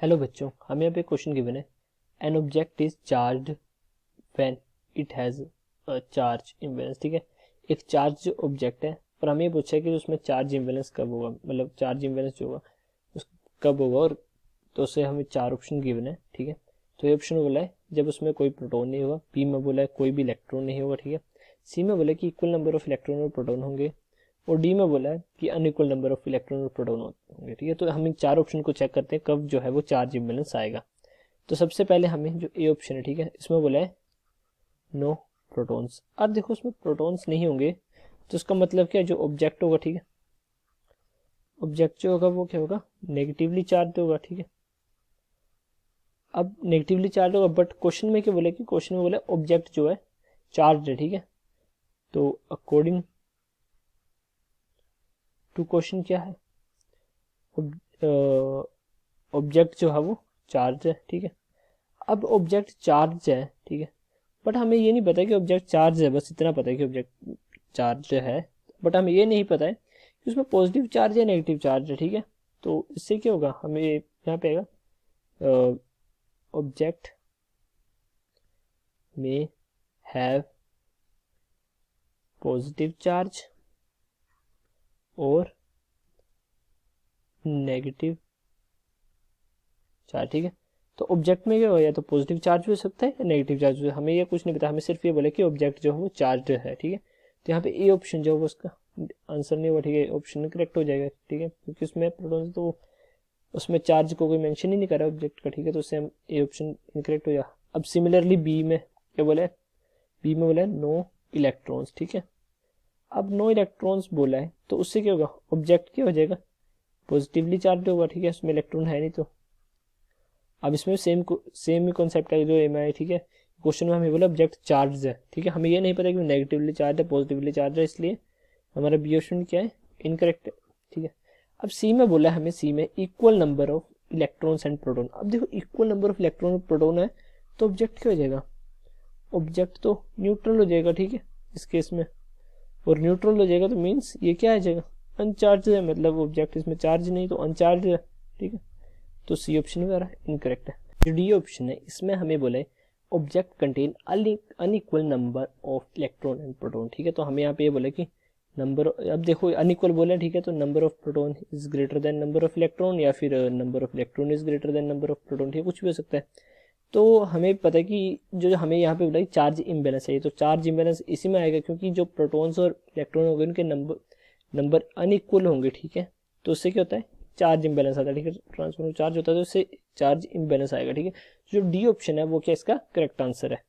Hello बच्चों, हमें यहाँ पे क्वेश्चन गिवन है। An object is charged when it has a charge imbalance. ठीक है, एक चार्ज ऑब्जेक्ट है और हमें ये पूछा है कि उसमें चार्ज इम्बैलेंस कब होगा, मतलब चार्ज इम्बैलेंस जो होगा उस कब होगा। और तो उससे हमें चार ऑप्शन गिवन है। ठीक है, तो ये ऑप्शन बोला है जब उसमें कोई प्रोटॉन नहीं होगा, बी में बोला है कोई भी इलेक्ट्रॉन नहीं होगा, ठीक है, सी में बोला है कि इक्वल नंबर ऑफ इलेक्ट्रॉन और प्रोटॉन होंगे, और डी में बोला है कि अनइक्वल नंबर ऑफ इलेक्ट्रॉन और प्रोटॉन होंगे। ठीक है, तो हम इन चार ऑप्शन को चेक करते हैं कब जो है वो चार्ज इम्बैलेंस आएगा। तो सबसे पहले हमें जो ए ऑप्शन है, ठीक है, इसमें बोला है नो प्रोटॉन्स। अब देखो उसमें प्रोटॉन्स नहीं होंगे तो उसका मतलब क्या है, जो ऑब्जेक्ट होगा, ठीक है, ऑब्जेक्ट जो होगा वो क्या होगा, नेगेटिवली चार्ज होगा। ठीक है, अब नेगेटिवली चार्ज होगा, बट क्वेश्चन में क्या बोले कि क्वेश्चन में बोले ऑब्जेक्ट जो है चार्ज है। ठीक है, तो अकॉर्डिंग टू क्वेश्चन क्या है, ऑब्जेक्ट जो है वो चार्ज है। ठीक है, अब ऑब्जेक्ट चार्ज है, ठीक है, बट हमें ये नहीं पता कि ऑब्जेक्ट चार्ज है, बस इतना पता है कि ऑब्जेक्ट चार्ज है, बट हमें ये नहीं पता है कि उसमें पॉजिटिव चार्ज है नेगेटिव चार्ज है। ठीक है, तो इससे क्या होगा, हमें यहाँ पे आएगा ऑब्जेक्ट में हैव पॉजिटिव चार्ज और नेगेटिव चार्ज। ठीक है, तो ऑब्जेक्ट में क्या होगा, या तो पॉजिटिव चार्ज हो सकता है या नेगेटिव चार्ज हो सकता है, हमें ये कुछ नहीं पता, हमें सिर्फ ये बोला कि ऑब्जेक्ट जो है वो चार्ज है। ठीक है, तो यहाँ पे ए ऑप्शन जो है उसका आंसर नहीं हुआ। ठीक है, ऑप्शन करेक्ट हो जाएगा। ठीक है, क्योंकि उसमें प्रोटॉन तो उसमें चार्ज को कोई मेंशन ही नहीं कर रहा ऑब्जेक्ट का। ठीक है, तो उससे हम ए ऑप्शन इनकरेक्ट हो जाएगा। अब सिमिलरली बी में क्या बोला है, बी में बोला है नो इलेक्ट्रॉन्स। ठीक है, अब नो इलेक्ट्रॉन्स बोला है तो उससे क्या होगा, ऑब्जेक्ट क्या हो जाएगा, पॉजिटिवली चार्ज होगा। ठीक है, उसमें इलेक्ट्रॉन है नहीं, तो अब इसमें सेम ही कॉन्सेप्ट है जो एम आई। ठीक है, क्वेश्चन में हमें बोला ऑब्जेक्ट चार्ज है। ठीक है, हमें ये नहीं पता कि नेगेटिवली चार्ज है पॉजिटिवली चार्ज है, इसलिए हमारा बी ऑप्शन क्या है, इनकरेक्ट है। ठीक है, अब सी में बोला है हमें, सी में equal number of electrons and proton. अब देखो इक्वल नंबर ऑफ इलेक्ट्रॉन और प्रोटॉन है तो ऑब्जेक्ट क्या हो जाएगा, ऑब्जेक्ट तो न्यूट्रल हो जाएगा। ठीक है, इस केस में, और न्यूट्रल हो जाएगा तो मीन्स ये क्या आ जाएगा, अनचार्ज है, मतलब ऑब्जेक्ट इसमें चार्ज नहीं तो अनचार्ज है। ठीक है, तो सी ऑप्शन हमारा इनकरेक्ट है। जो डी ऑप्शन है इसमें हमें बोला है object contain unequal number of electron and proton. ठीक है, तो हमें यहाँ पे ये बोला कि नंबर, अब देखो अनइक्वल बोला, ठीक है, तो number of proton is greater than number of electron, या फिर number of electron is greater than number of proton. ठीक है, कुछ भी हो सकता है। तो हमें पता है कि जो हमें यहाँ पे बोला चार्ज इम्बेलेंस है, तो चार्ज इम्बेलेंस इसी में आएगा क्योंकि जो प्रोटॉन्स और इलेक्ट्रॉन होंगे उनके नंबर अनइक्वल होंगे। ठीक है, तो उससे क्या होता है, चार्ज इम्बेलेंस आता है। ठीक है, ट्रांसफर चार्ज होता है तो उससे चार्ज इम्बेलेंस आएगा। ठीक है, जो डी ऑप्शन है वो क्या इसका करेक्ट आंसर है।